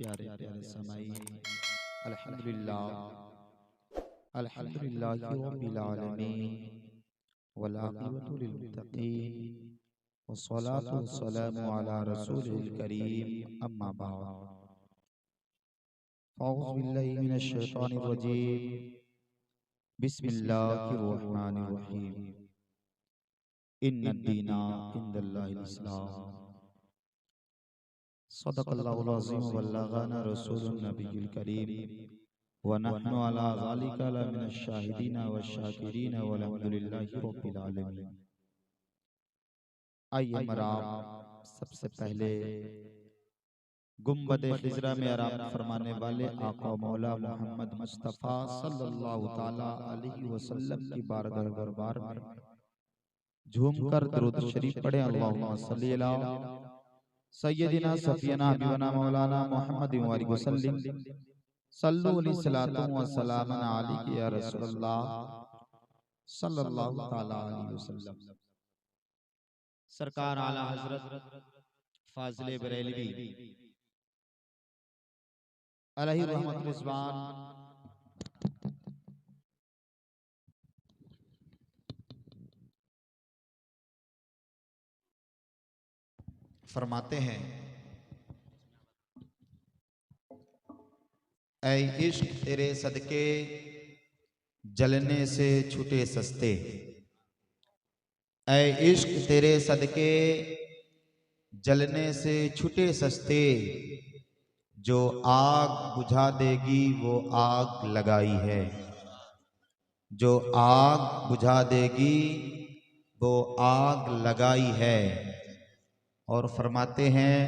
प्यारे प्यारे समाई अल्हम्दुलिल्लाह अल्हम्दुलिल्लाहि रब्बिल आलमीन वल आक़िबतु लिल मुत्तक़ीन वस्सलातु वस्सलामु अला रसूलिल करीम अम्मा बाद अऊज़ु बिल्लाहि मिनश शैतानिर रजीम बिस्मिल्लाहिर रहमानिर रहीम इन्नद दीना इंदल्लाहिल इस्लाम सदक़ल्लाहुल अज़ीम व बल्लगना रसूलुन नबियुल करीम व नहनु अला ज़ालिका लमिनश शाहिदीना व शाकिरीन वल्हम्दुलिल्लाहि रब्बिल आलमीन। आइए मराम सबसे पहले गुंबद खिजरा में आराम फरमाने वाले आका मौला मोहम्मद मुस्तफ़ा सल्लल्लाहु ताला अलैहि वसल्लम की बारगाह दरबार में झूमकर दुरूद शरीफ पढ़े। अल्लाहुम्मा सल्ली अला सय्यदिना सफियना हबीबना मौलाना मोहम्मद वसल्लम सल्लु अलैहि सलातु व सलामन अलैहि या रसूलल्लाह सल्लल्लाहु ताला अलैहि वसल्लम। सरकार आला हजरत फाजिले बरेलवी अलैहि रहमत रिज़वान फरमाते हैं, ऐ इश्क तेरे सदके जलने से छूटे सस्ते, ऐ इश्क तेरे सदके जलने से छूटे सस्ते, जो आग बुझा देगी वो आग लगाई है, जो आग बुझा देगी वो आग लगाई है। और फरमाते हैं,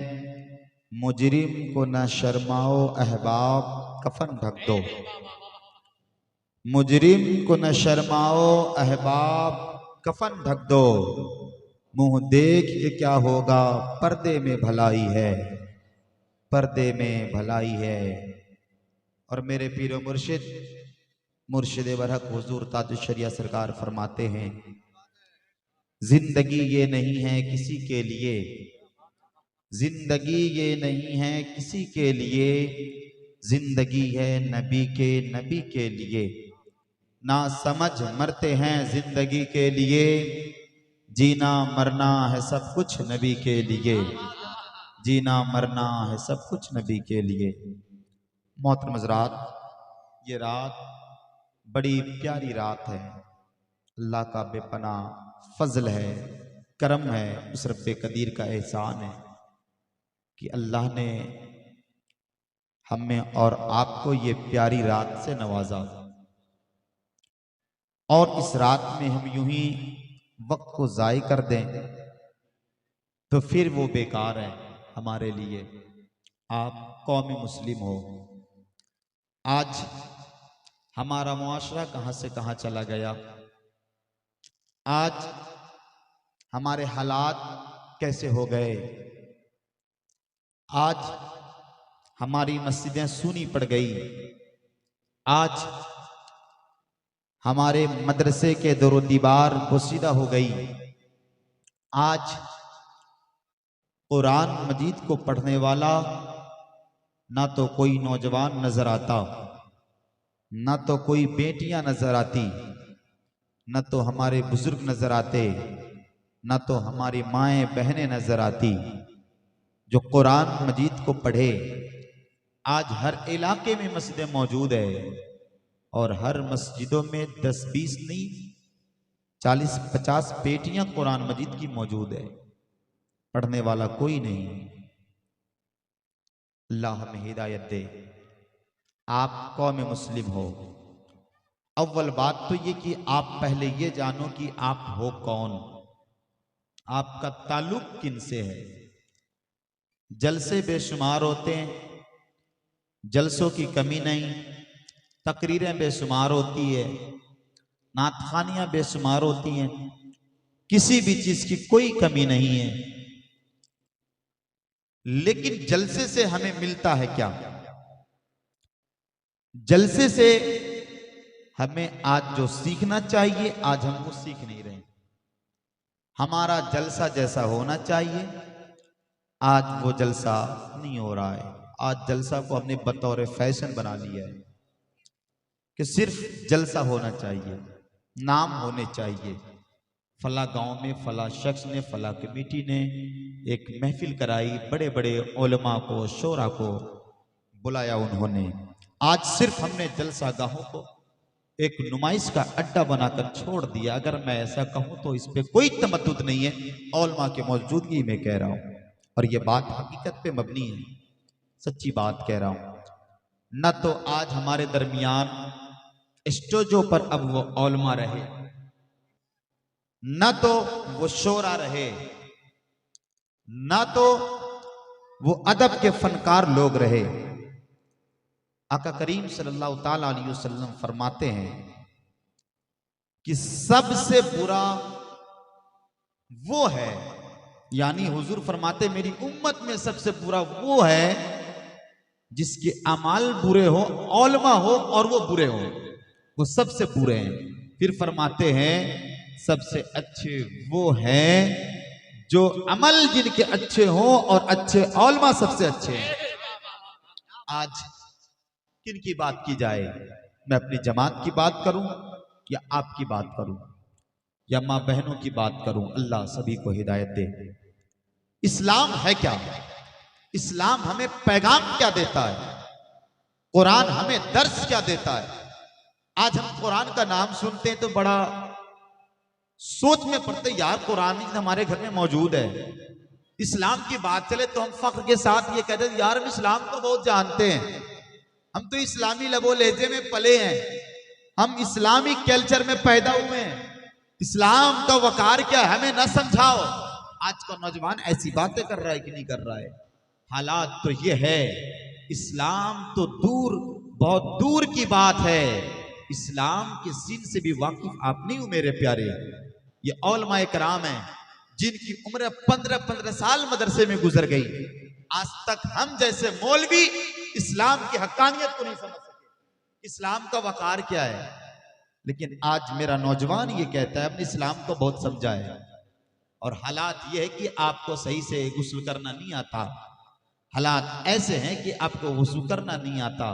मुजरिम को न शर्माओ अहबाब कफन ढक दो, मुजरिम को न शर्माओ अहबाब कफन ढक दो, मुंह देख के क्या होगा पर्दे में भलाई है, पर्दे में भलाई है। और मेरे पीरो मुर्शिद मुर्शिद बरहक हुजूर ताजुश शरिया सरकार फरमाते हैं, जिंदगी ये नहीं है किसी के लिए, जिंदगी ये नहीं है किसी के लिए, जिंदगी है नबी के लिए। ना समझ मरते हैं जिंदगी के लिए, जीना मरना है सब कुछ नबी के लिए, जीना मरना है सब कुछ नबी के लिए। मोहतरम हज़रात, ये रात बड़ी प्यारी रात है, अल्लाह का बेपना फजल है, करम है, उस रब्बे कदीर का एहसान है कि अल्लाह ने हमें और आपको ये प्यारी रात से नवाजा। और इस रात में हम यूं ही वक्त को जाय कर दें तो फिर वो बेकार है हमारे लिए। आप कौमी मुस्लिम हो, आज हमारा मुआशरा कहां से कहां चला गया, आज हमारे हालात कैसे हो गए, आज हमारी मस्जिदें सूनी पड़ गई, आज हमारे मदरसे के दरो दीवार बोसीदा हो गई, आज कुरान मजीद को पढ़ने वाला ना तो कोई नौजवान नजर आता, ना तो कोई बेटियां नजर आती, न तो हमारे बुजुर्ग नजर आते, न तो हमारी माएँ बहनें नजर आती जो कुरान मजीद को पढ़े। आज हर इलाके में मस्जिदें मौजूद है और हर मस्जिदों में 10-20 नहीं 40-50 बेटियां कुरान मजीद की मौजूद है, पढ़ने वाला कोई नहीं। अल्लाह हमें हिदायत दे। आप कौम मुस्लिम हो, अव्वल बात तो ये कि आप पहले ये जानो कि आप हो कौन, आपका ताल्लुक किन से है। जलसे बेशुमार होते हैं, जलसों की कमी नहीं, तकरीरें बेशुमार होती है, नातखानियां बेशुमार होती हैं, किसी भी चीज की कोई कमी नहीं है। लेकिन जलसे से हमें मिलता है क्या, जलसे से हमें आज जो सीखना चाहिए आज हम वो सीख नहीं रहे। हमारा जलसा जैसा होना चाहिए आज वो जलसा नहीं हो रहा है। आज जलसा को हमने बतौर फैशन बना लिया है कि सिर्फ जलसा होना चाहिए, नाम होने चाहिए। फला गांव में फला शख्स ने, फला कमेटी ने एक महफिल कराई, बड़े बड़े उलमा को, शोरा को बुलाया उन्होंने। आज सिर्फ हमने जलसा गाहों को एक नुमाइश का अड्डा बनाकर छोड़ दिया। अगर मैं ऐसा कहूं तो इस पे कोई तमद्दुद नहीं है, उलमा के मौजूदगी में कह रहा हूं और ये बात हकीकत पे मबनी है, सच्ची बात कह रहा हूं। न तो आज हमारे दरमियान स्टेजों पर अब वो उलमा रहे, न तो वो शोरा रहे, न तो वो अदब के फनकार लोग रहे। आका करीम सल्लल्लाहु ताला अलैहि वसल्लम फरमाते हैं कि सबसे बुरा वो है, यानी हुजूर फरमाते मेरी उम्मत में सबसे बुरा वो है जिसके अमाल बुरे हो, उलमा हो और वो बुरे हो, वो सबसे बुरे हैं। फिर फरमाते हैं सबसे अच्छे वो हैं जो अमल जिनके अच्छे हो और अच्छे उलमा सबसे अच्छे हैं। आज किन की बात की जाए? मैं अपनी जमात की बात करूं या आपकी बात करूं या मां बहनों की बात करूं? अल्लाह सभी को हिदायत दे। इस्लाम है क्या? इस्लाम हमें पैगाम क्या देता है? कुरान हमें दर्स क्या देता है? आज हम कुरान का नाम सुनते हैं तो बड़ा सोच में पड़ते, यार कुरान हमारे घर में मौजूद है। इस्लाम की बात चले तो हम फख्र के साथ ये कहते हैं यार हम इस्लाम को बहुत जानते हैं, हम तो इस्लामी लबो लहजे में पले हैं, हम इस्लामी कल्चर में पैदा हुए हैं। इस्लाम का वकार क्या है हमें न समझाओ। आज का नौजवान ऐसी बातें कर रहा है कि नहीं कर रहा है? हालात तो ये है, इस्लाम तो दूर, बहुत दूर की बात है। इस्लाम के सीन से भी वाकिफ आप नहीं हो मेरे प्यारे। ये उलमाए कराम हैं जिनकी उम्र 15-15 साल मदरसे में गुजर गई। आज तक हम जैसे मौलवी इस्लाम की हक्कानियत को नहीं समझ सके, इस्लाम का वकार क्या है। लेकिन आज मेरा नौजवान ये कहता है हमने इस्लाम को बहुत समझा है, और हालात ये है कि आपको सही से गुस्ल करना नहीं आता, हालात ऐसे हैं कि आपको वुज़ू करना नहीं आता,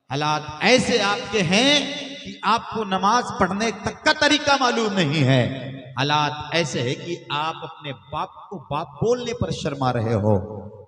हालात ऐसे आपके हैं कि आपको नमाज पढ़ने तक का तरीका मालूम नहीं है, हालात ऐसे है कि आप अपने बाप को बाप बोलने पर शर्मा रहे हो,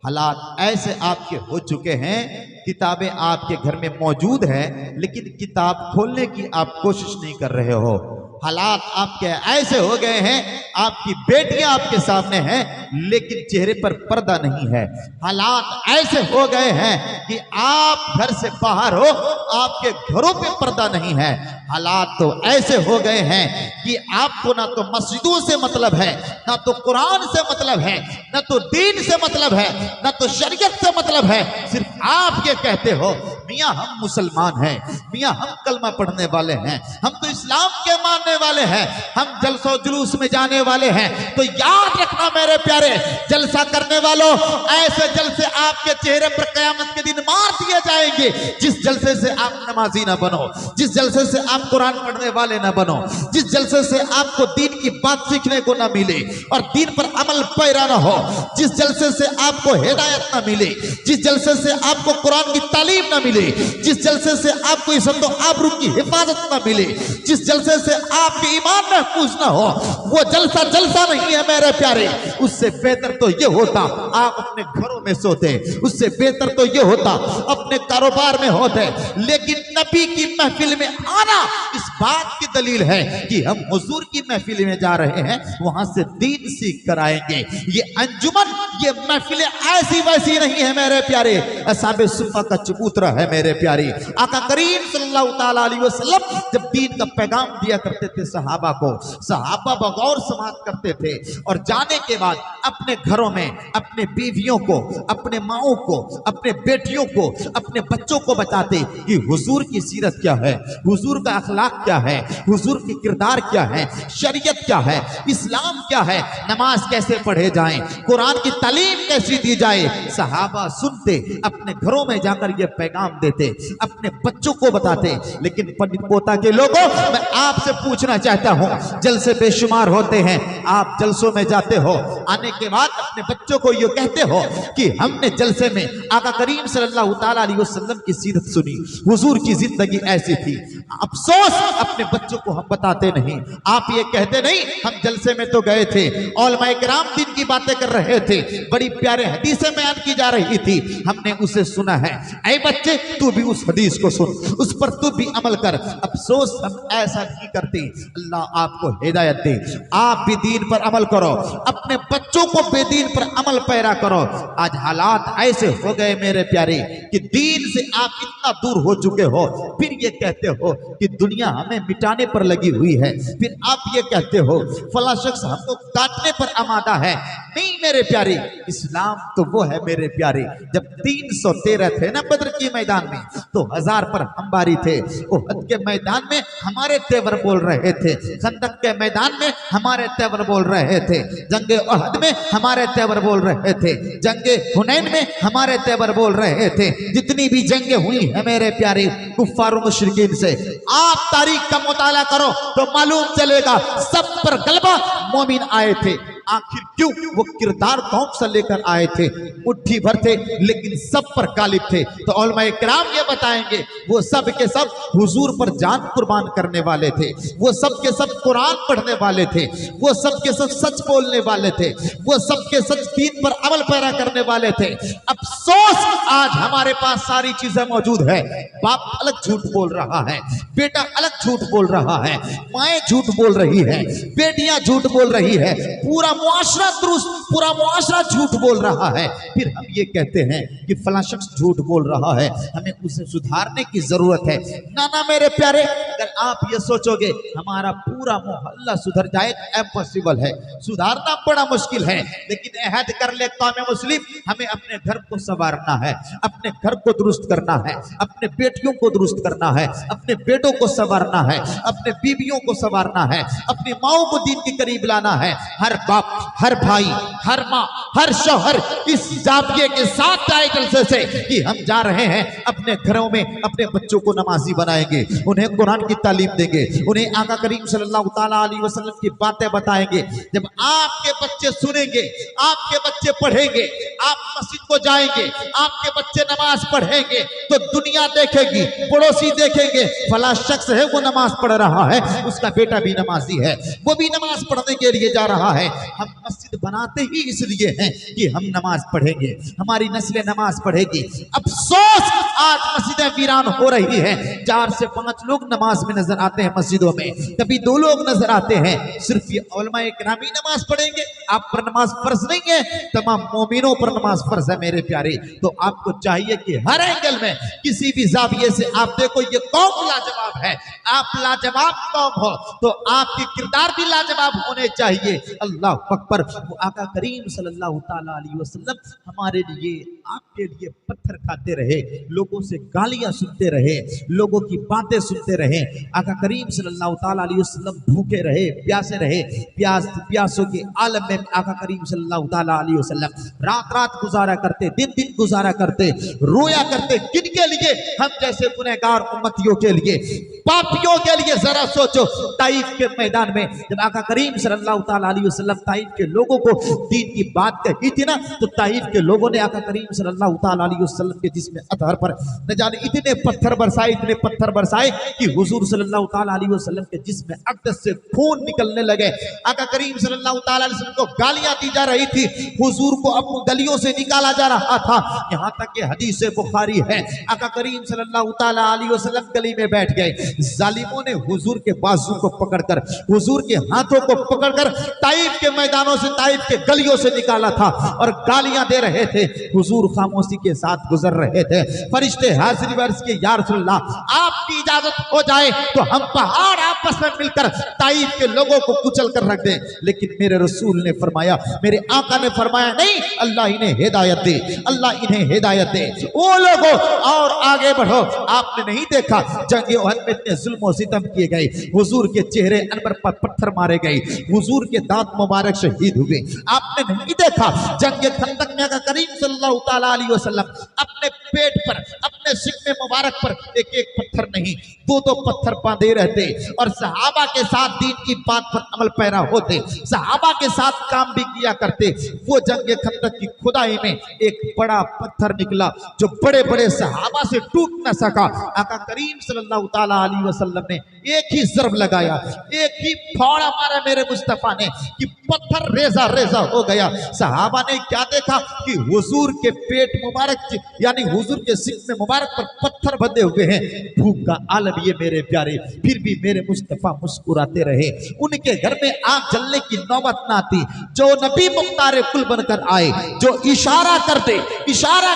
हालात ऐसे आपके हो चुके हैं किताबें आपके घर में मौजूद है लेकिन किताब खोलने की आप कोशिश नहीं कर रहे हो, हालात आपके ऐसे हो गए हैं आपकी बेटियां आपके सामने हैं लेकिन चेहरे पर पर्दा नहीं है, हालात ऐसे हो गए हैं कि आप घर से बाहर हो आपके घरों पे पर्दा नहीं है, हालात तो ऐसे हो गए हैं कि आपको ना तो मस्जिदों से मतलब है, ना तो कुरान से मतलब है, ना तो दीन से मतलब है, ना तो शरीयत से मतलब है। सिर्फ आप ये कहते हो मियाँ हम मुसलमान हैं, मियाँ हम कलमा पढ़ने वाले हैं, हम तो इस्लाम के मानने वाले हैं, हम जलसो जुलूस में जाने वाले हैं। तो याद रखना मेरे प्यारे, जलसा करने वालों, ऐसे जलसे आपके चेहरे पर कयामत के दिन मार दिए जाएंगे जिस जलसे से आप नमाजी ना बनो, जिस जलसे से आप कुरान पढ़ने वाले ना बनो, जिस जलसे से आपको दीन की बात सीखने को ना मिले और दीन पर अमल पैरा ना हो, जिस जलसे से आपको हिदायत ना मिले, जिस जलसे से आपको कुरान की तालीम ना मिले, जिस जलसे से आपको इज्जत और आबरू की हिफाजत ना मिले, जिस जलसे से आपके ईमान महफूज ना हो, वो जलसा जलसा नहीं है मेरे प्यारे। उससे बेहतर तो ये होता आप अपने घरों में सोते, उससे बेहतर तो ये होता अपने कारोबार में होते। लेकिन नबी की महफिल में आना इस बात की दलील है कि हम हुजूर की महफिल में जा रहे हैं, वहां से दीन सीख कर आएंगे। ये अंजुमन, ये महफिलें ऐसी वैसी नहीं है मेरे प्यारे, असहाबे सुफ़ा का चबूतरा है मेरे प्यारे। आका करीम सल्लल्लाहु ताला अलैहि वसल्लम जब दीन का पैगाम दिया करते थे सहाबा को, सहाबा बगौर समात करते थे और जाने के बाद अपने घरों में अपने बीवियों को, अपने माओं को, अपने बेटियों को, अपने बच्चों को बताते कि हुजूर की सीरत क्या है, हुजूर का अखलाक क्या है, हुजूर की किरदार क्या है, शरीयत क्या है, इस्लाम क्या है, नमाज कैसे पढ़े जाएं, कुरान की तालीम कैसी दी जाए। सहाबा सुनते, अपने घरों में जाकर ये पैगाम देते, अपने बच्चों को बताते। लेकिन पंडित पोता के लोगों, मैं आपसे पूछना चाहता हूं, जलसे बेशुमार होते हैं, आप जलसों में जाते हो, आने के बाद अपने बच्चों को ये कहते हो कि हमने जलसे में आका करीम सल्लल्लाहु ताला अलैहि वसल्लम की सीरत सुनी, हुजूर की जिंदगी ऐसी थी। अफसोस अपने बच्चों को हम बताते नहीं। आप ये कहते नहीं हम जलसे में तो गए थे, उलमाए किराम दिन की बातें कर रहे थे, बड़ी प्यारे हदीसें बयान की जा रही थी, हमने उसे सुना है। ऐ बच्चे, तू भी उस हदीस को सुन, उस पर तू भी अमल कर। अफसोस हम ऐसा नहीं करते। अल्लाह आपको हिदायत दे, आप भी दीन पर अमल करो, अपने बच्चों को बेदीन पर अमल पैरा करो। आज हालात ऐसे हो गए मेरे प्यारे कि दीन से आप इतना दूर हो चुके हो, फिर ये कहते हो कि दुनिया हमें मिटाने पर लगी हुई है, फिर आप ये कहते हो फला शख्स हमको काटने पर आमादा है। नहीं मेरे प्यारे, इस्लाम तो वो है मेरे प्यारे, जब 313 थे ना बद्र के मैदान में, तो 1000 पर हम बारी थे। उहद के मैदान में हमारे तेवर बोल रहे थे, खंदक के मैदान में हमारे तेवर बोल रहे थे, जंगे उहद में हमारे तेवर बोल रहे थे, जंगे हुनैन में हमारे तेवर बोल रहे थे। जितनी भी जंगे हुई है मेरे प्यारे कुफ्फार और मुशरिकीन से, आप तारीख का मुताला करो तो मालूम चलेगा सब पर गलबा मोमिन आए थे। आखिर क्यों? वो किरदार कौन सा लेकर आए थे? मुट्ठी भर थे लेकिन सब पर गालिब थे। तो उलमाए किराम ये बताएंगे वो सब के सब हुजूर पर जान कुर्बान करने वाले थे, वो सब के सब कुरान पढ़ने वाले थे, वो सब के सब सच बोलने वाले थे, वो सब के सच दीन पर अमल पैरा करने वाले थे। अफसोस आज हमारे पास सारी चीजें मौजूद है, बाप अलग झूठ बोल रहा है, बेटा अलग झूठ बोल रहा है, माएँ झूठ बोल रही है, बेटियां झूठ बोल रही है, पूरा मुआशरा दुरुस्त, पूरा मुआशरा झूठ बोल रहा है। फिर हम ये कहते हैं कि फला शख्स झूठ बोल रहा है, हमें उसे सुधारने की जरूरत है। ना ना मेरे प्यारे, अगर आप ये सोचोगे हमारा पूरा मोहल्ला सुधर जाए, इम्पॉसिबल है, सुधारना बड़ा मुश्किल है। लेकिन अहद कर ले कौम मुस्लिम, हमें अपने घर को संवारना है, अपने घर को दुरुस्त करना है, अपने बेटियों को दुरुस्त करना है, अपने बेटों को संवारना है, अपने बीवियों को संवारना है, अपनी माओ को दीन के करीब लाना है। हर बाप, हर भाई, हर माँ, हर शौहर इस जाबिये के साथ जाए जलसे से कि हम जा रहे हैं अपने घरों में अपने बच्चों को नमाजी बनाएंगे, उन्हें कुरान की तालीम देंगे, उन्हें आका करीम सल्लल्लाहु ताला अलैहि वसल्लम की बातें बताएंगे। जब आपके बच्चे सुनेंगे, आपके बच्चे पढ़ेंगे, आप मस्जिद को जाएंगे, आपके बच्चे नमाज पढ़ेंगे, तो दुनिया देखेगी, पड़ोसी देखेंगे, फला शख्स है वो नमाज पढ़ रहा है, उसका बेटा भी नमाजी है, वो भी नमाज पढ़ने के लिए जा रहा है। हम मस्जिद बनाते ही इसलिए हैं कि हम नमाज पढ़ेंगे, हमारी नस्लें नमाज पढ़ेगी। अफसोस आज मस्जिदें वीरान हो रही हैं, 4 से 5 लोग नमाज में नजर आते हैं मस्जिदों में, कभी 2 लोग नजर आते हैं। सिर्फ ये उलमाए किराम ही नमाज पढ़ेंगे, आप पर नमाज फर्ज नहीं है, तमाम मोमिनों पर नमाज फर्ज है मेरे प्यारे। तो आपको चाहिए कि हर एंगल में किसी भी जाविये से आप देखो, ये कौम लाजवाब है, आप लाजवाब कौम हो तो आपके किरदार भी लाजवाब होने चाहिए। अल्लाह अकबर। वो आका करीम सल्लल्लाहु ताला अलैहि वसल्लम हमारे लिए, आपके लिए पत्थर खाते रहे, लोगों से गालियां सुनते रहे, लोगों की बातें सुनते रहे। आका करीम सल्लल्लाहु ताला अलैहि वसल्लम भूखे रहे, प्यासे रहे, प्यासों के आलम में आका करीम सल्लल्लाहु ताला अलैहि वसल्लम रात रात गुजारा करते, दिन दिन गुजारा करते, रोया करते। किनके लिए? हम जैसे गुनहगार उम्मतियों के लिए, पापियों के लिए। जरा सोचो, ताइफ के मैदान में जब आका करीम सल्लल्लाहु ताला अलैहि वसल्लम ताइफ के लोगों को दीन की बात कही थी ना, तो ताइफ के लोगों ने आका करीम सल्लल्लाहु ताला अलैहि वसल्लम के जिस्म अतहर पर न जाने इतने पत्थर बरसाए, इतने पत्थर बरसाए कि हुजूर सल्लल्लाहु ताला अलैहि वसल्लम के जिस्म अक़दस से खून निकलने लगे। आका करीम सल्लल्लाहु ताला अलैहि वसल्लम को गालियां दी जा रही थी, हुजूर को अपनी गलियों से निकाला जा रहा था। यहाँ तक कि हदीस बुखारी है, आका करीम सल्लल्लाहु ताला अलैहि वसल्लम गली में बैठ गए, जालिमों ने हुजूर के बाजू को पकड़कर, हुजूर के हाथों को पकड़कर ताइफ के मैदानों से, ताइफ के गलियों से निकाला था और गालियां दे रहे थे। हुजूर खामोशी के साथ गुजर रहे थे। फरिश्ते हाजिर वर्ष के, या रसूल अल्लाह, आपकी इजाजत हो जाए तो हम पहाड़ आपस में मिलकर ताइफ के लोगों को कुचल कर रख दें। लेकिन मेरे रसूल ने फरमाया, मेरे आका ने फरमाया, नहीं, अल्लाह इन्हें हिदायत दे, अल्लाह इन्हें हिदायत दे। ओ लोगों, और आगे बढ़ो। आपने नहीं देखा जंग उहद में इतने जुल्म सितम किए गए, हुजूर के चेहरे अनवर पर पत्थर मारे गए, हुजूर के दांत मुबारक शहीद हुए। आपने नहीं देखा जंग खंदक में आका करीम सल्लल्लाहु ताला अलैहि वसल्लम अपने पेट पर, अपने अपने सिक्के मुबारक पर एक एक पत्थर नहीं, दो दो पत्थर बांधे रहते और सहाबा के साथ दीन की बात पर अमल पैरा होते, सहाबा के साथ काम भी किया करते। वो जंग खंदक की खुदाई में एक बड़ा पत्थर निकला जो बड़े बड़े सहाबा से टूट न सका। आका करीम सल्लल्लाहु ताला अलैहि वसल्लम ने एक ही ज़रब लगाया, एक ही फाड़ा मारा मेरे मुस्तफा ने कि पत्थर रेजा रेजा हो गया। सहाबा ने क्या देखा कि हुजूर के पेट मुबारक यानी हुजूर के सिक्के मुबारक पर पत्थर बंधे हुए हैं। भूख का आलम ये मेरे प्यारे, फिर भी मेरे मुस्तफा मुस्कुराते रहे। उनके घर में आग जलने की नौबत ना आती। जो नबी मुख्तार कुल बनकर आए, जो इशारा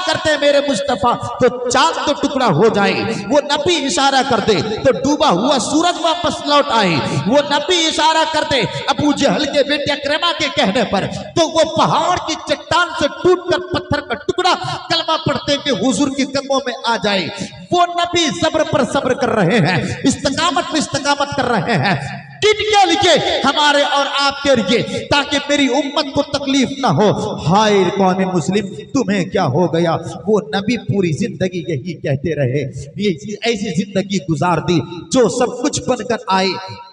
करते मेरे मुस्तफा तो चांद तो टुकड़ा हो जाए, वो नबी इशारा कर दे तो डूबा हुआ सूरज वापस लौट आए, वो नबी इशारा कर दे अबू जहल के बेटे अकरमा के कहने पर तो वो पहाड़ की चट्टान से टूटकर पत्थर का टुकड़ा कलमा पढ़ते हुए हुजूर की कदमों में आ जाए। वो नबी सब्र पर सब्र कर रहे हैं, इस्तकामत पर इस्तकामत कर रहे हैं। किनके लिए? हमारे और आपके लिए, ताकि मेरी उम्मत को तकलीफ ना हो। हाय कौम मुस्लिम, तुम्हें क्या हो गया? वो नबी पूरी जिंदगी यही कहते रहे, ये ऐसी जिंदगी गुजार दी जो सब कुछ बनकर आए,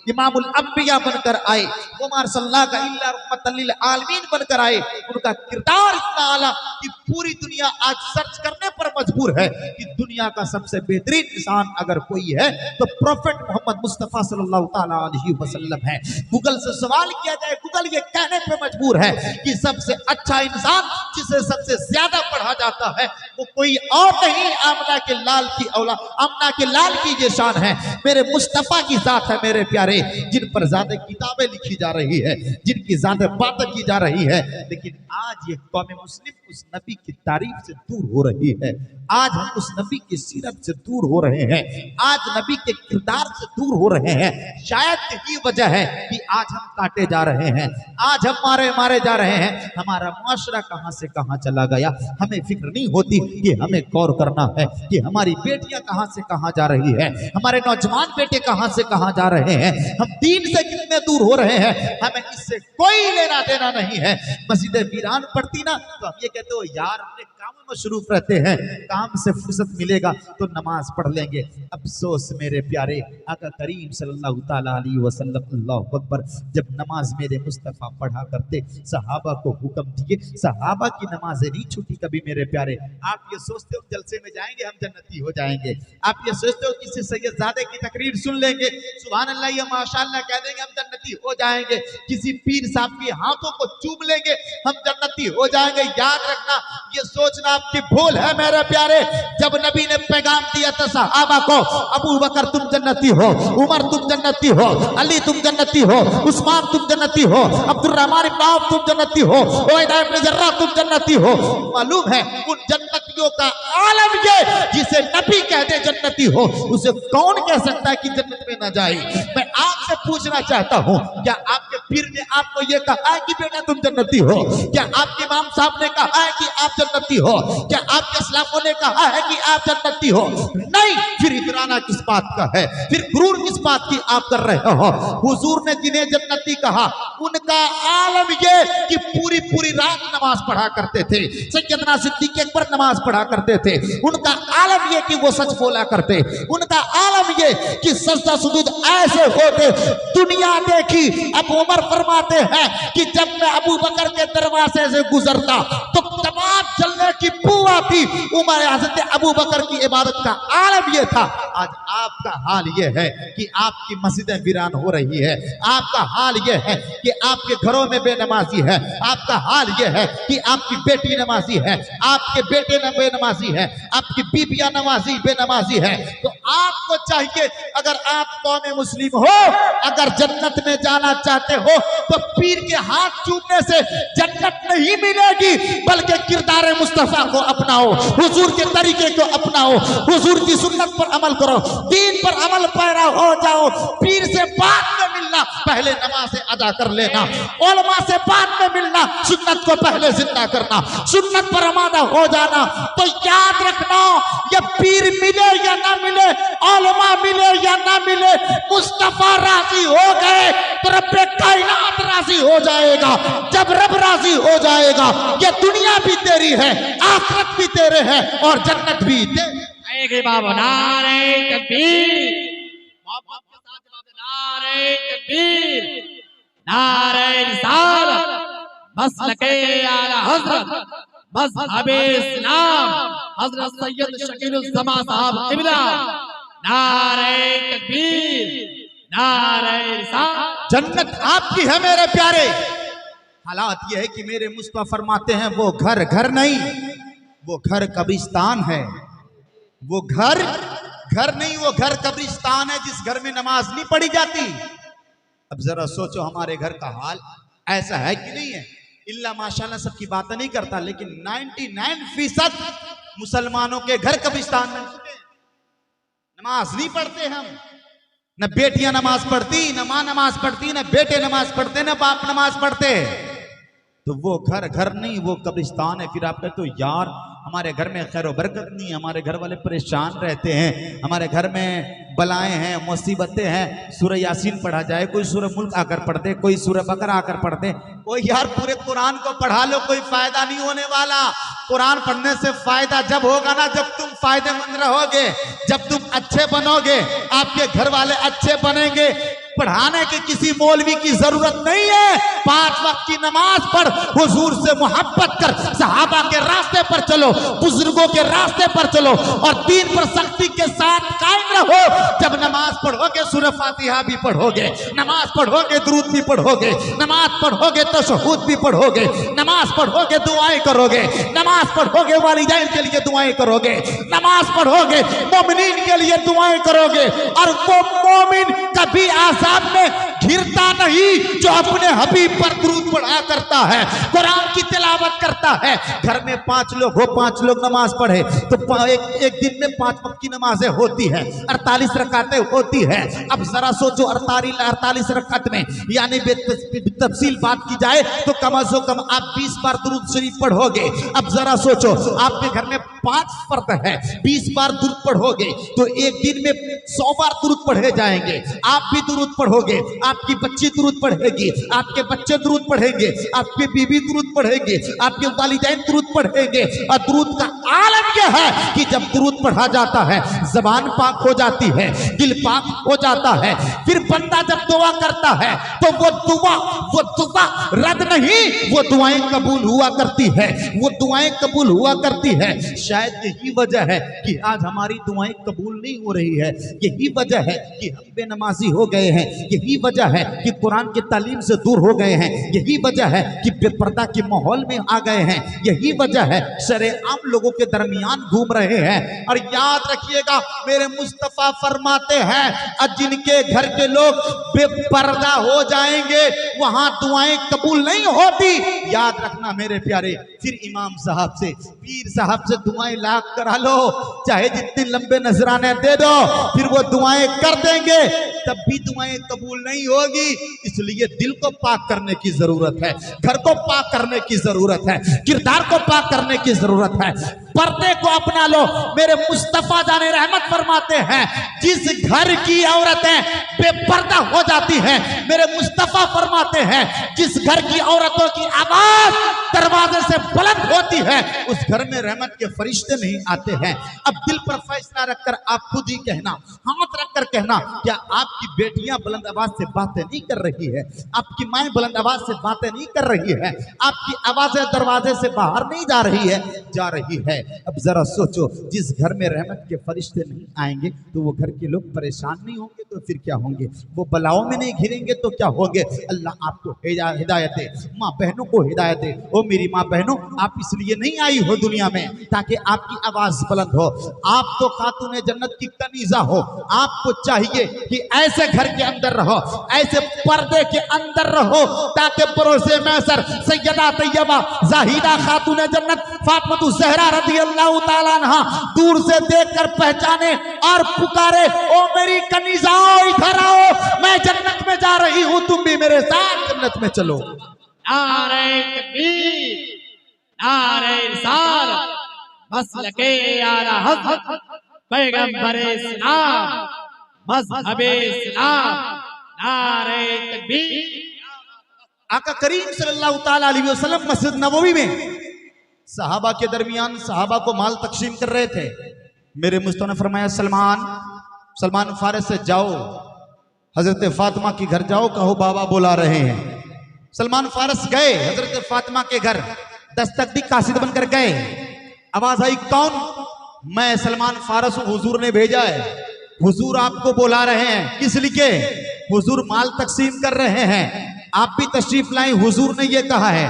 इमामुल अंबिया बनकर आए, उमर सल्लल्लाहु अलैहि रहमतल लिल आलमीन बनकर आए। उनका किरदार इतना आला कि पूरी दुनिया आज सर्च करने पर मजबूर है कि दुनिया का सबसे बेहतरीन इंसान अगर कोई है तो प्रोफेट मोहम्मद मुस्तफा सल्लल्लाहु ताला अलैहि वसल्लम है। गूगल से सवाल किया जाए, गूगल ये कहने पे मजबूर है कि सबसे अच्छा इंसान जिसे सबसे ज्यादा पढ़ा जाता है वो कोई और नहीं, आमना के लाल की औलाद, आमना के लाल की ये शान है, मेरे मुस्तफा की जात है मेरे प्यारे, जिन पर ज्यादा किताबें लिखी जा रही है, जिनकी ज्यादा बातें की जा रही है। लेकिन आज ये कौम मुस्लिम उस नबी की तारीफ से दूर हो रही है। आज हम उस नबी की सीरत से दूर हो रहे हैं, आज नबी के किरदार से दूर हो रहे हैं। शायद यही वजह है कि आज हम काटे जा रहे हैं, आज हम मारे जा रहे हैं। हमारा मुआशरा कहां से कहां चला गया, हमें फिक्र नहीं होती कि हमें गौर करना है कि हमारी बेटियां कहां से कहां जा रही है, हमारे नौजवान बेटे कहां से कहां जा रहे हैं, हम दीन से कितने दूर हो रहे हैं। हमें इससे कोई लेना देना नहीं है। मस्जिदें वीरान पड़ती ना तो हम ये कहते हो यार अपने कामों में मशरूफ रहते हैं, काम से फुर्सत मिलेगा तो नमाज पढ़ लेंगे। अफसोस मेरे प्यारे, आका करीम सल्लल्लाहु ताला अलैहि वसल्लम अल्लाहु अकबर जब नमाज मेरे मुस्तफ़ा पढ़ा करते, सहाबा को हुक्म दिए, सहाबा की नमाजें नहीं छूटी कभी मेरे प्यारे। आप ये सोचते हो जलसे में जाएंगे हम जन्नती हो जाएंगे, आप ये सोचते हो किसी सैयदजादे की तकरीर सुन लेंगे, सुभान अल्लाह या माशाअल्लाह कह देंगे हम जन्नती हो जाएंगे, किसी पीर साहब के हाथों को चूम लेंगे हम जन्नती हो जाएंगे। याद रखना ये सोचना आपकी भूल है मेरे प्यारे। जब नबी ने पैगाम दिया था सहाबा को, अबू बकर तुम जन्नती हो, उमर तुम जन्नती हो, अली तुम जन्नती हो, उस्मान तुम जन्नती हो, अब्दुर्रहमान इब्न औफ तुम जन्नती हो, उबैदा इब्न जर्राह तुम जन्नती हो। मालूम है उन जन्नतियों का आलम ये जिसे नबी कहते जन्नती हो, उसे कौन कह सकता है कि जन्नत में ना जाए? मैं आपसे पूछना चाहता हूं, क्या आपके पीर ने आपको ये कहा है कि बेटा तुम जन्नती हो? क्या आपके इमाम साहब ने कहा है कि आप जन्नती हो? क्या आपके इस्लामों ने कहा है कि आप जन्नती हो? नहीं। फिर इतराना किस बात का है, फिर गुरूर किस बात की आप कर रहे हो? हुजूर ने जिन्हें जन्नती कहा उनका आलम ये कि पूरी पूरी रात नमाज पढ़ा करते थे, सैयदना सिद्दीक अकबर नमाज पढ़ा करते थे, उनका आलम ये कि वो सच बोला करते, उनका आलम ये कि सजदा सुजूद ऐसे होते दुनिया देखी। अब उमर फरमाते हैं कि जब मैं अबू बकर के दरवाजे से गुजरता तो तमाम जलने की बू आती। उमर हजरत अबू बकर की इबादत का आलम ये था। आज आपका हाल ये है कि आपकी मस्जिदें वीरान हो रही है, आपका हाल ये है कि आपके घरों में बेनमाजी है, आपका हाल ये है कि आपकी बेटी नमाजी है, आपके बेटे बेनमाजी है, आपकी बीबियां नमाजी बेनमाजी है। तो आपको चाहिए अगर आप कौम मुस्लिम हो, अगर जन्नत में जाना चाहते हो तो पीर के हाथ चूमने से जन्नत नहीं मिलेगी, बल्कि किरदार मुस्तफा को अपनाओ, हुजूर के तरीके को अपनाओ, हुजूर की सुन्नत पर अमल करो, दीन पर अमल पैरा हो जाओ। पीर से बाद में मिलना, पहले नमाज अदा कर लेना, उलमा से बाद में मिलना, सुन्नत को पहले जिंदा करना, सुन्नत पर आमादा हो जाना। तो याद रखना ये पीर मिले या ना मिले, उलमा मिले या ना मिले, मुस्तफा राजी हो गए तो रब्बे कायनात राजी हो जाएगा। जब रब राजी हो जाएगा ये दुनिया भी तेरी है, आखिरत भी तेरे है और जन्नत भी तेरी। के बाबा नारे तकबीर, मोहब्बत के साथ जवाब दे नारे तकबीर, नारे रिसालत, मसलके आला हज़रत मज़हबे इस्लाम हज़रत सैयद शकीलुज़्ज़मा साहब क़िबला, नारे तकबीर, नारे रिसालत। जन्नत आपकी है मेरे प्यारे। हालात ये है कि मेरे मुस्तफा फरमाते हैं वो घर घर नहीं, वो घर कब्रिस्तान है। वो घर घर नहीं, वो घर कब्रिस्तान है जिस घर में नमाज नहीं पढ़ी जाती। अब जरा सोचो हमारे घर का हाल ऐसा है कि नहीं है। इल्ला माशाल्लाह सबकी बातें नहीं करता, लेकिन 99% मुसलमानों के घर कब्रिस्तान में नमाज नहीं पढ़ते। हम न बेटियां नमाज पढ़ती, न मां नमाज पढ़ती, न बेटे नमाज पढ़ते, न बाप नमाज पढ़ते। तो वो घर घर नहीं, वो कब्रिस्तान है। फिर आप कहते हो यार हमारे घर में खैर बरकत नहीं, हमारे घर वाले परेशान रहते हैं, हमारे घर में बलाएं हैं, मुसीबतें हैं। सूरह यासीन पढ़ा जाए, कोई सूरह मुल्क आकर पढ़ दे, कोई सूरह बकरा आकर पढ़ दे। कोई यार पूरे कुरान को पढ़ा लो, कोई फायदा नहीं होने वाला। कुरान पढ़ने से फायदा जब होगा ना जब तुम फायदेमंद रहोगे, जब तुम अच्छे बनोगे, आपके घर वाले अच्छे बनेंगे। पढ़ाने के किसी मौलवी की जरूरत नहीं है। 5 वक्त की नमाज पढ़, हुजूर से मोहब्बत कर, सहाबा के रास्ते पर चलो, बुजुर्गों के रास्ते पर चलो और दीन पर सख्ती के साथ कायम रहो। जब नमाज पढ़ोगे सूरह फातिहा भी पढ़ोगे, नमाज पढ़ोगे दुरूद भी पढ़ोगे, नमाज पढ़ोगे तशहुद भी पढ़ोगे, नमाज पढ़ोगे दुआएं करोगे, नमाज पढ़ोगे वालिदैन के लिए दुआएं करोगे, नमाज पढ़ोगे मोमिनीन के लिए दुआएं करोगे। और वो मोमिन कभी आजाद में घिरता नहीं जो अपने हबीब पर दुरूद पढ़ा करता है, कुरान की तिलावत करता है। घर में 5 लोग हो, 5 लोग नमाज पढ़े तो एक दिन में 5 वक्त की नमाजें होती है, 48 रकातें होती है। अब जरा सोचो 48 रकात में यानी तफसील बात की जाए तो कम से कम आप 20 बार दुरूद शरीफ पढ़ोगे। अब जरा सोचो आपके घर में 5 फर्द है, 20 बार दुरूद पढ़ोगे तो एक दिन में 100 बार दुरूद पढ़े जाएंगे। आप भी दुरूद पढ़ोगे, आपकी बच्ची दुरूद पढ़ेगी, आपके बच्चे दुरूद पढ़ेंगे, आपकी बीवी दुरूद पढ़ेगी, आपके वालिदैन दुरूद पढ़ेंगे। और दुरूद का आलम यह है कि जब दुरूद पढ़ा जाता है ज़बान पाक हो जाती है, दिल पाक हो जाता है। फिर बंदा जब दुआ करता है तो वो दुआ रद्द नहीं, वो दुआएं कबूल हुआ करती है, वो दुआएं कबूल हुआ करती है। शायद यही वजह है कि आज हमारी दुआएं कबूल नहीं हो रही है। यही वजह है कि हम बेनमाजी हो गए हैं, यही वजह है कि कुरान की तालीम से दूर हो गए हैं, यही वजह है कि बेपर्दा के माहौल में आ गए हैं, यही वजह है शरेआम लोगों के दरमियान घूम रहे हैं। और याद रखिएगा मेरे मुस्तफा फरमाते हैं जिनके घर के लोग बेपर्दा हो जाएंगे वहां दुआएं कबूल नहीं होती। याद रखना मेरे प्यारे। फिर इमाम साहब से, पीर साहब से दुआएं लाख करा लो, चाहे जितने लंबे नजराने दे दो, फिर वो दुआएं कर देंगे, तब भी दुआएं कबूल नहीं होगी। इसलिए दिल को पाक करने की जरूरत है, घर को पाक करने की जरूरत है, किरदार को पाक करने की जरूरत है, पर्दे को अपना लो। मेरे मुस्तफा जाने रहमत फरमाते हैं जिस घर की औरतें बेपर्दा हो जाती हैं, मेरे मुस्तफा फरमाते हैं जिस घर की औरतों की आवाज दरवाजे से बुलंद होती है उस घर में रहमत के फरिश्ते नहीं आते हैं। अब दिल पर फैसला रखकर आप खुद ही कहना, हाथ रखकर कहना, क्या आपकी बेटियां बुलंद आवाज से बातें नहीं कर रही है, आपकी माएं बुलंद आवाज से बातें नहीं कर रही है, आपकी आवाजें दरवाजे से बाहर नहीं जा रही है? जा रही है। अब जरा सोचो जिस घर में रहमत के फरिश्ते नहीं आएंगे तो वो घर के लोग परेशान नहीं होंगे तो फिर क्या होंगे? वो बलाओं में नहीं घिरेंगे तो क्या होंगे? अल्लाह आपको हिदायत दे, माँ बहनों को हिदायत दे। ओ मेरी माँ बहनों, आप इसलिए नहीं आई हो दुनिया में ताकि आपकी आवाज बुलंद हो। आप तो खातूने जन्नत की कनीजा हो। आपको चाहिए कि ऐसे घर के अंदर रहो, ऐसे पर्दे के अंदर रहो ताकि परोसे मैसर सैयदा तैयबा जाहिदा खातूने जन्नत फातिमा ज़हरा रज़ी अल्लाह ताला अन्हा दूर से देखकर पहचाने और पुकारे, ओ मेरी कनीजाओं इधर आओ, मैं जन्नत में जा रही हूं, तुम भी मेरे साथ जन्नत में चलो। नारे तकबीर, नारे रिसालत, मसलके आला हज़रत पैगंबरे इस्लाम, मज़हबे इस्लाम, नारे तकबीर। आका करीम सल्लल्लाहु ताला अलैहि वसल्लम मस्जिद नबवी में सहाबा के दरमियान सहाबा को माल तकसीम कर रहे थे। मेरे मुस्तफा ने फरमाया सलमान फारिस से जाओ, हजरत फातिमा के घर जाओ, कहो बाबा बुला रहे हैं। सलमान फारिस गए हजरत फातिमा के घर, दस्तक दी, कासिद बनकर गए। आवाज आई, कौन? मैं सलमान फारिस हूं, हुजूर ने भेजा है, हुजूर आपको बुला रहे हैं। किस लिए? हुजूर माल तकसीम कर रहे हैं, आप भी तशरीफ लाएं, हुजूर ने ये कहा है।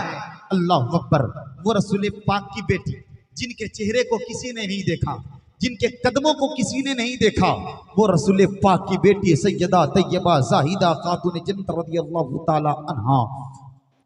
अल्लाह अकबर। वो रसूल पाक की बेटी, जिनके चेहरे को किसी ने नहीं देखा, जिनके कदमों को किसी ने नहीं देखा, वो रसूल पाक की बेटी सैयदा तैयबा जाहिदा खातून जन्नत रज़ियल्लाहु ताला अन्हा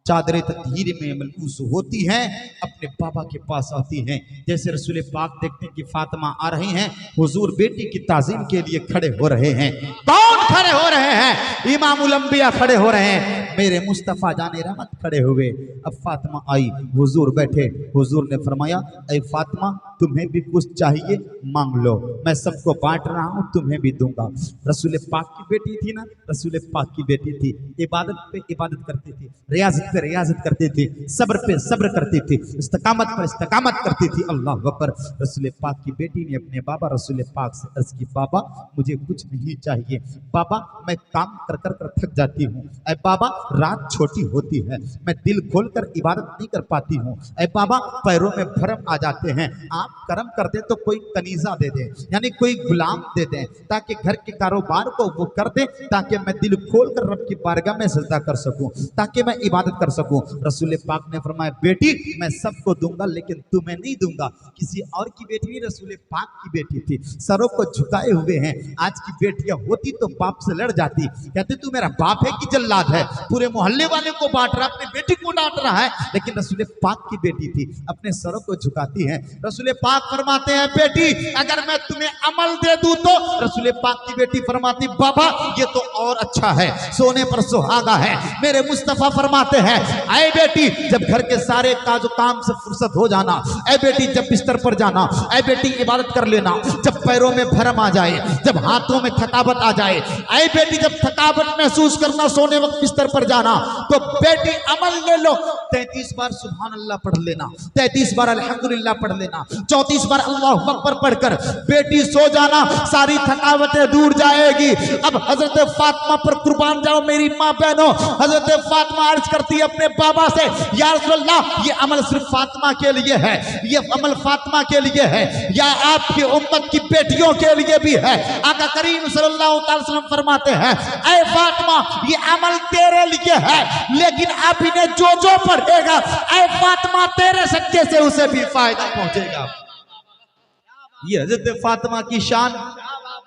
चादर तत्हीर में मलबूस होती हैं, अपने बाबा के पास आती हैं। जैसे रसूल पाक देखते हैं कि फातिमा आ रही हैं, हुजूर बेटी की ताज़ीम के लिए खड़े हो रहे हैं। कौन खड़े हो रहे हैं? इमामुल अंबिया खड़े हो रहे हैं, मेरे मुस्तफ़ा जाने रहमत खड़े हुए। अब फातिमा आई, हुजूर बैठे। हुजूर ने फरमाया, ऐ फातिमा तुम्हें भी कुछ चाहिए मांग लो, मैं सबको बांट रहा हूं, तुम्हें भी दूंगा। रसूल पाक की बेटी थी ना, रसूल पाक की बेटी थी, इबादत पे इबादत करती थी, रियाजत पे रियाजत करती थी, सब्र पे सब्र करती थी, इस्तकामत पर इस्तकामत करती थी। अल्लाह अकबर। रसूल पाक की बेटी ने अपने बाबा रसूल पाक से अर्ज की, बाबा मुझे कुछ नहीं चाहिए, बाबा मैं काम कर कर कर थक जाती हूँ, ऐ बाबा रात छोटी होती है, मैं दिल खोल कर इबादत नहीं कर पाती हूँ, ऐ बाबा पैरों में भरम आ जाते हैं, आप करम कर दे तो कोई कनीजा दे दे, यानी कोई गुलाम दे दें, ताकि घर के कारोबार को वो कर दे, ताकि मैं दिल खोल कर रब की बारगाह में सजदा कर सकूं, ताकि मैं इबादत कर सकूं। रसूल पाक ने फरमाया, बेटी मैं सबको दूंगा लेकिन तुम्हें नहीं दूंगा। किसी और की बेटी नहीं, रसूल पाक की बेटी थी, सरों को झुकाए हुए हैं। आज की बेटियां होती तो बाप से लड़ जाती, कहते तू मेरा बाप है कि जल्लाद है, पूरे मोहल्ले वाले को बांट रहा, अपनी बेटी को डांट रहा है। लेकिन रसूल पाक की बेटी थी, अपने सरों को झुकाती है। रसूल पाक फरमाते हैं, बेटी अगर मैं तुम्हें अमल दे दूं तो? रसूल पाक की बेटी फरमाती, बाबा ये तो और अच्छा है, सोने पर सुहागा है। मेरे मुस्तफा फरमाते हैं, ऐ बेटी जब घर के सारे काजो काम से फुर्सत हो जाना, ऐ बेटी जब बिस्तर पर जाना, ऐ बेटी इबादत कर लेना, जब पैरों में भरम आ जाए, जब हाथों में थकावट आ जाए, ऐ बेटी जब थकावट महसूस करना, सोने वक्त बिस्तर पर जाना, तो बेटी अमल ले लो। 33 बार सुभान अल्लाह पढ़ लेना, 33 बार अल्हम्दुलिल्लाह पढ़ लेना, 34 बार अल्लाहु अकबर पढ़कर बेटी सो जाना, सारी थकावटें दूर जाएगी। अब हजरत फातिमा पर कुर्बान जाओ मेरी माँ बहनों। हजरत फातिमा अर्ज करती है अपने बाबा से, या रसूलल्लाह ये अमल सिर्फ फातिमा के लिए है, ये अमल फातिमा के लिए है या आपकी उम्मत की बेटियों के लिए भी है? आका करीम सल्लल्लाहु अलैहि वसल्लम फरमाते हैं, ऐ फातिमा ये अमल तेरे लिए है, लेकिन आप इन्हें जो जो पढ़ेगा, ऐ फातिमा तेरे सच्चे से उसे भी फायदा पहुंचेगा। ये हजरत फातिमा की शान।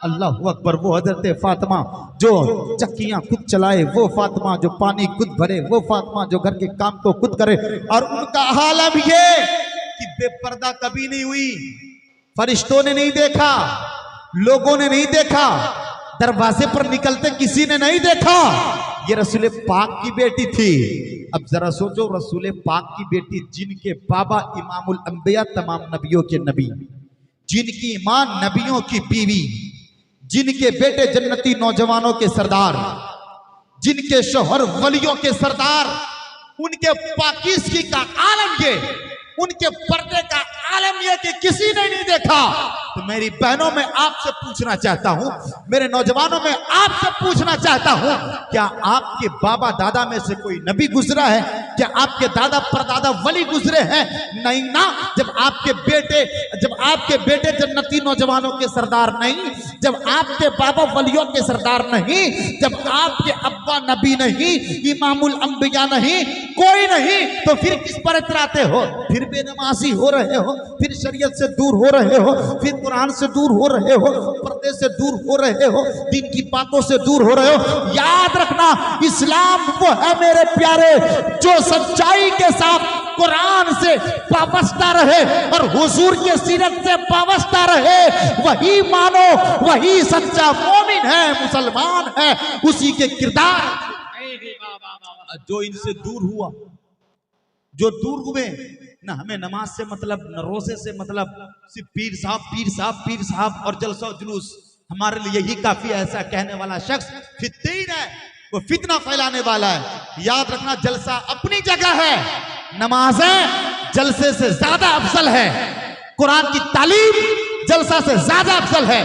अल्लाह अकबर। वो हजरत फातिमा जो चक्कियां खुद चलाए, वो फातिमा जो पानी खुद भरे, वो फातिमा जो घर के काम को खुद करे। और उनका हालत ये कि बेपर्दा कभी नहीं हुई, फरिश्तों ने नहीं देखा, लोगों ने नहीं देखा, दरवाजे पर निकलते किसी ने नहीं देखा। ये रसूल पाक की बेटी थी। अब जरा सोचो, रसूल पाक की बेटी, जिनके बाबा इमामुल अंबिया तमाम नबियों के नबी, जिनकी मां नबियों की बीवी, जिनके बेटे जन्नती नौजवानों के सरदार, जिनके शोहर वलियों के सरदार, उनके पाकीज़गी का आलम ये, उनके पर्दे का आलम यह कि किसी ने नहीं देखा। तो मेरी बहनों में आपसे पूछना चाहता हूं, मेरे नौजवानों में आपसे पूछना चाहता हूं, क्या आपके बाबा दादा में से कोई नबी गुजरा है? क्या आपके दादा परदादा वली गुजरे हैं? नहीं ना। जब आपके बेटे जन्नती नौजवानों के सरदार नहीं, जब आपके बाबा वलियों के सरदार नहीं, जब आपके अब्बा नबी नहीं, इमामुल अंबिया नहीं, कोई नहीं, तो फिर किस पर इतराते हो? फिर बेनमाजी हो रहे हो, फिर शरीयत से दूर हो रहे हो, फिर कुरान से दूर हो रहे हो, पर्दे से दूर हो रहे हो, दीन की बातों से दूर हो रहे हो। याद रखना, इस्लाम वो है मेरे प्यारे जो सच्चाई के साथ कुरान से वाबस्ता रहे और हुजूर के सीरत से वाबस्ता रहे, वही मानो, वही सच्चा मोमिन है, मुसलमान है, उसी के किरदार। जो इनसे दूर हुआ, जो दूर हुए ना, हमें नमाज से मतलब, न रोजे से मतलब, सिर्फ पीर साहब पीर साहब पीर साहब और जलसा जुलूस हमारे लिए यही काफी है, ऐसा कहने वाला शख्स फित्तीन है, वो फितना फैलाने वाला है। याद रखना, जलसा अपनी जगह है, नमाजें जलसे से ज्यादा अफजल है, कुरान की तालीम जलसा से ज्यादा अफजल है।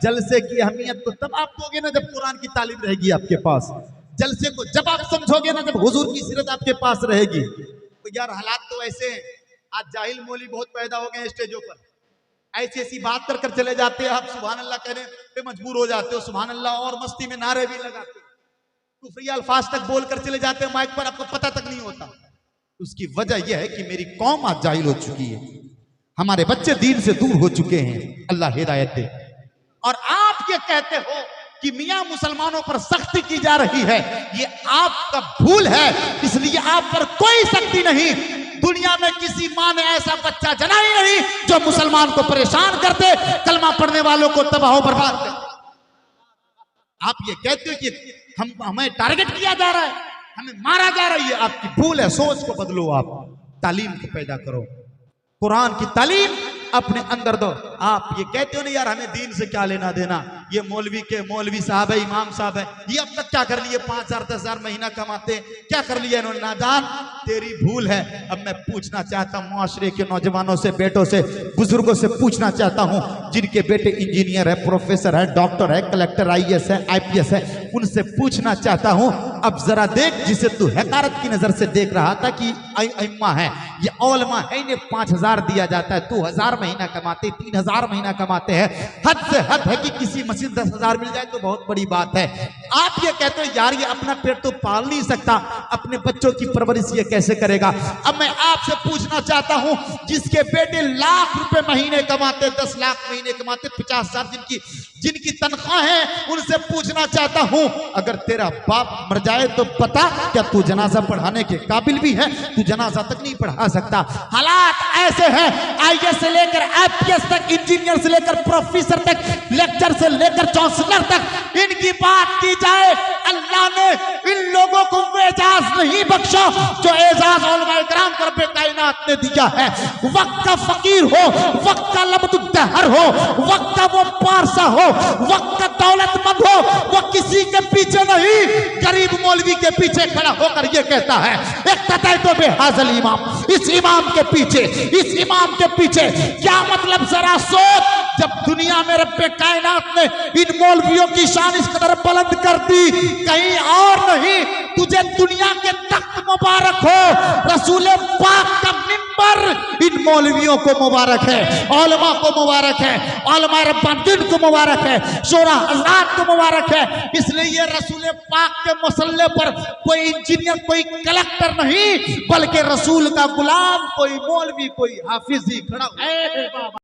जलसे की अहमियत तो तब आप दोगे ना जब कुरान की तालीम रहेगी आपके पास। जलसे को जब आप समझोगे ना जब हुजूर की सीरत आपके पास रहेगी। तो यार हालात तो ऐसे हैं, आज जाहिल मौलवी बहुत पैदा हो गए स्टेजों पर, ऐसी ऐसी बात कर कर चले जाते हैं, आप सुभान अल्लाह कहने पे मजबूर हो जाते हो, सुभान अल्लाह, और मस्ती में नारे भी लगाते हो, कुफरी अल्फाज तक बोल कर चले जाते हैं माइक पर, आपको पता तक नहीं होता। उसकी वजह यह है कि मेरी कौम आज जाहिल हो चुकी है, हमारे बच्चे दीन से दूर हो चुके हैं। अल्लाह हिदायत दे। और आप ये कहते हो कि मियां मुसलमानों पर सख्ती की जा रही है, ये आपका भूल है, इसलिए आप पर कोई सख्ती नहीं। दुनिया में किसी मां ने ऐसा बच्चा जना ही नहीं जो मुसलमान को परेशान कर दे, कलमा पढ़ने वालों को तबाह बर्बाद कर। आप ये कहते हो कि हमें टारगेट किया जा रहा है, हमें मारा जा रहा है, ये आपकी भूल है। सोच को बदलो, आप तालीम को पैदा करो, कुरान की तालीम अपने अंदर दो। आप ये कहते हो ना यार हमें दीन से क्या लेना देना, ये मौलवी साहब है, इमाम साहब है, ये अब तक क्या कर लिए, 5,000 10,000 महीना कमाते, क्या कर लिया इन्होंने, नादान, तेरी भूल है। अब मैं पूछना चाहता हूँ मुआशरे के नौजवानों से, बेटों से, बुजुर्गों से पूछना चाहता हूँ, जिनके बेटे इंजीनियर है, प्रोफेसर है, डॉक्टर है, कलेक्टर, IAS है, IPS है, उनसे पूछना चाहता हूँ, अब जरा देख, जिसे तू हकारत की नजर से देख रहा था कि अइम्मा है, ये औलमा है, इन्हें 5,000 दिया जाता है, तू 1,000 महीना कमाते, 3,000 महीना कमाते हैं, हद से हद है कि किसी मस्जिद 10,000 मिल जाए तो बहुत बड़ी बात है। आप ये कहते हो यार ये अपना पेट तो पाल नहीं सकता, अपने बच्चों की परवरिश ये कैसे करेगा। अब मैं आपसे पूछना चाहता हूं, जिसके बेटे लाख रुपए महीने कमाते, 10 लाख महीने कमाते, 50,000 जिनकी तनख्वाह है, उनसे पूछना चाहता हूं, अगर तेरा बाप मर जाए तो पता क्या तू जनाजा पढ़ाने के काबिल भी है, तू जनाजा तक नहीं पढ़ा सकता। हालात ऐसे हैं, IAS से लेकर IPS तक, इंजीनियर से लेकर प्रोफेसर तक, लेक्चर से लेकर चांसलर तक, इनकी बात की जाए, अल्लाह ने इन लोगों को वो एजाज नहीं बख्शा जो एजाज उलमाए किराम को रब्बे कायनात ने दिया है। वक्त का फकीर हो, वक्त का लबदुद्दहर हो, वक्त का वो पारसा हो, वक्त का दौलतमंद हो, वो किसी के पीछे नहीं, गरीब मौलवी के पीछे खड़ा होकर ये कहता है, एक तो बेहाजल इमाम, इस इमाम के पीछे, इस इमाम के पीछे क्या मतलब, जरा सोच। जब दुनिया में रब्बे कायनात ने इन मौलवियों की शान इस कदर बुलंद कर दी, कहीं और नहीं, तुझे दुनिया के तख्त मुबारक हो, रसूल पाक का मिंबर इन मौलवियों को मुबारक है, औलमा को मुबारक है, औलमा रब्बानीन को मुबारक है, शोरा हज़रात को मुबारक है। इसलिए ये रसूल पाक के मसल्ले पर कोई इंजीनियर, कोई कलेक्टर नहीं, बल्कि रसूल का गुलाम, कोई मौलवी, कोई हाफिज ही खड़ा है।